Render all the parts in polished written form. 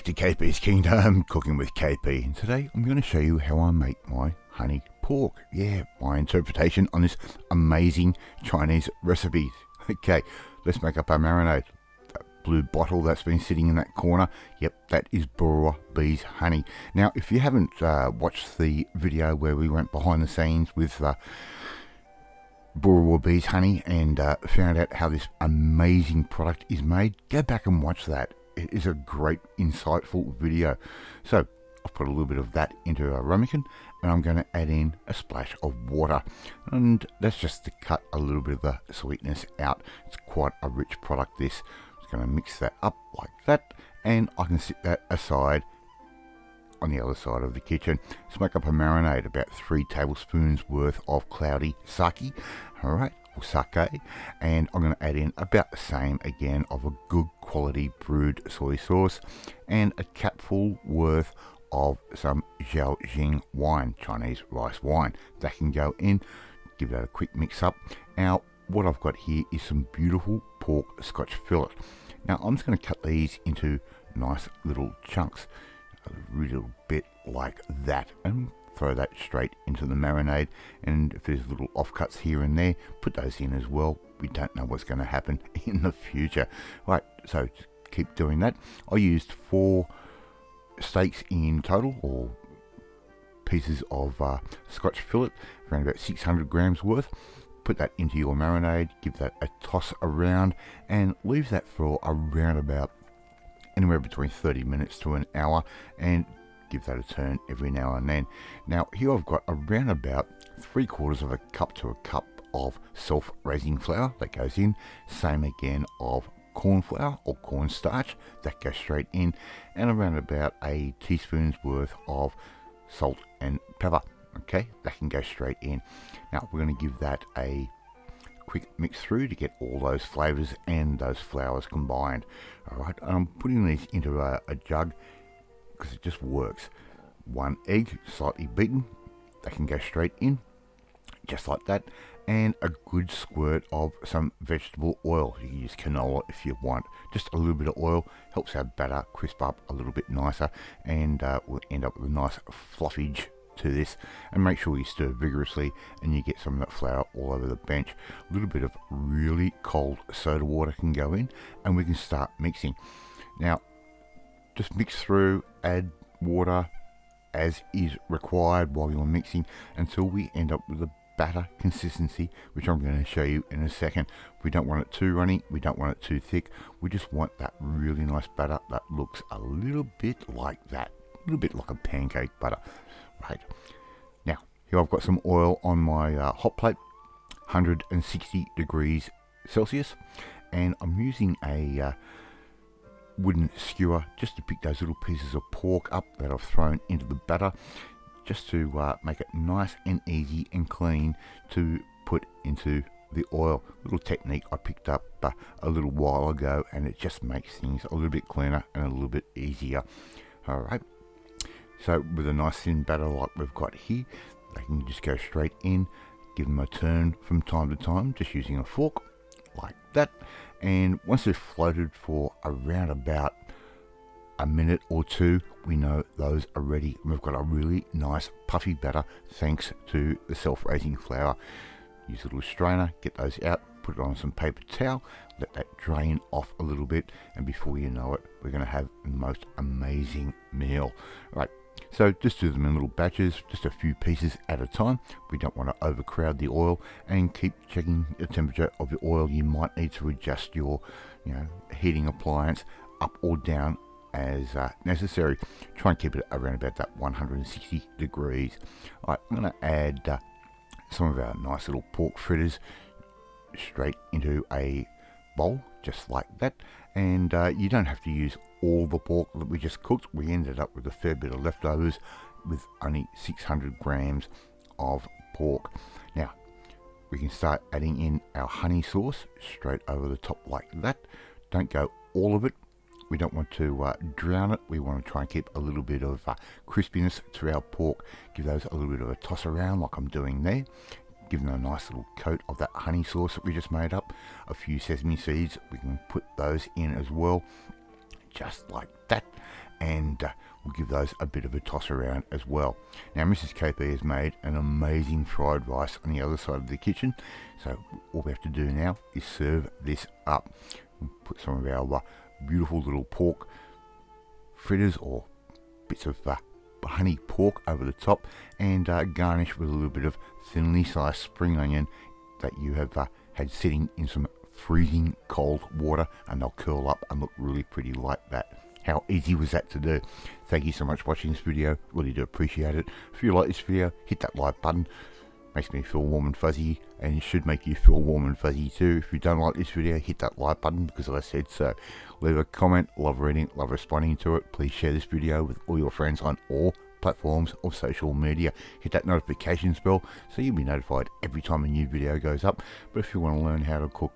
to KP's Kingdom, cooking with KP, and today I'm going to show you how I make my honey pork. Yeah, my interpretation on this amazing Chinese recipe. Okay, let's make up our marinade. That blue bottle that's been sitting in that corner, yep, that is Boorowa Bees Honey. Now, if you haven't watched the video where we went behind the scenes with Boorowa Bees Honey and found out how this amazing product is made, go back and watch that. It is a great, insightful video. So I've put a little bit of that into a ramekin, and I'm going to add in a splash of water, and that's just to cut a little bit of the sweetness out. It's quite a rich product, this. I'm just going to mix that up like that, and I can set that aside on the other side of the kitchen. Let's make up a marinade, about 3 tablespoons worth of cloudy sake, alright, or sake, and I'm going to add in about the same again of a good quality brewed soy sauce, and a capful worth of some Zhaojing wine, Chinese rice wine. That can go in. Give that a quick mix up. Now, what I've got here is some beautiful pork scotch fillet. Now, I'm just going to cut these into nice little chunks, a little bit like that, and throw that straight into the marinade. And if there's little offcuts here and there, put those in as well. We don't know what's going to happen in the future. Right, so just keep doing that. I used 4 steaks in total, or pieces of scotch fillet, around about 600 grams worth. Put that into your marinade, give that a toss around, and leave that for around about anywhere between 30 minutes to an hour, and give that a turn every now and then. Now, here I've got around about 3/4 of a cup to a cup of self-raising flour that goes in. Same again of corn flour or cornstarch that goes straight in, and around about a teaspoon's worth of salt and pepper. Okay, that can go straight in. Now we're going to give that a quick mix through to get all those flavors and those flours combined. Alright, I'm putting these into a jug because it just works. 1 egg, slightly beaten, that can go straight in, just like that, and a good squirt of some vegetable oil. You can use canola if you want. Just a little bit of oil helps our batter crisp up a little bit nicer, and we'll end up with a nice fluffage to this. And make sure you stir vigorously and you get some of that flour all over the bench. A little bit of really cold soda water can go in, and we can start mixing. Now, just mix through, add water as is required while you're mixing until we end up with a batter consistency, which I'm going to show you in a second. We don't want it too runny, we don't want it too thick. We just want that really nice batter that looks a little bit like that, a little bit like a pancake butter. Right, now here I've got some oil on my hot plate, 160 degrees Celsius, and I'm using a wooden skewer just to pick those little pieces of pork up that I've thrown into the batter, just to make it nice and easy and clean to put into the oil. Little technique I picked up a little while ago, and it just makes things a little bit cleaner and a little bit easier. Alright, so with a nice thin batter like we've got here, they can just go straight in. Give them a turn from time to time, just using a fork like that, and once they've floated for around about a minute or two, we know those are ready, and we've got a really nice puffy batter thanks to the self-raising flour. Use a little strainer, get those out, put it on some paper towel, let that drain off a little bit, and before you know it, we're going to have the most amazing meal. Right, so just do them in little batches, just a few pieces at a time. We don't want to overcrowd the oil, and keep checking the temperature of your oil. You might need to adjust your heating appliance up or down as necessary. Try and keep it around about that 160 degrees. Alright, I'm going to add some of our nice little pork fritters straight into a bowl, just like that. And you don't have to use all the pork that we just cooked. We ended up with a fair bit of leftovers with only 600 grams of pork. Now, we can start adding in our honey sauce straight over the top like that. Don't go all of it. We don't want to drown it. We want to try and keep a little bit of crispiness to our pork. Give those a little bit of a toss around like I'm doing there. Give them a nice little coat of that honey sauce that we just made up. A few sesame seeds, we can put those in as well. Just like that, and we'll give those a bit of a toss around as well. Now Mrs. KP has made an amazing fried rice on the other side of the kitchen, so all we have to do now is serve this up. We'll put some of our beautiful little pork fritters or bits of honey pork over the top, and garnish with a little bit of thinly sliced spring onion that you have had sitting in some freezing cold water, and they'll curl up and look really pretty like that. How easy was that to do? Thank you so much for watching this video, really do appreciate it. If you like this video, hit that like button, makes me feel warm and fuzzy, and it should make you feel warm and fuzzy too. If you don't like this video, hit that like button because I said so. Leave a comment, love reading, love responding to it. Please share this video with all your friends on all platforms of social media. Hit that notifications bell so you'll be notified every time a new video goes up. But if you want to learn how to cook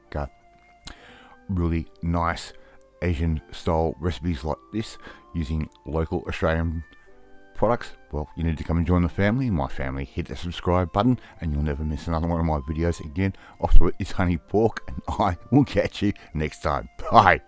really nice Asian style recipes like this using local Australian products, well, you need to come and join the family, my family. Hit the subscribe button and you'll never miss another one of my videos again. Off to it is honey pork, and I will catch you next time. Bye.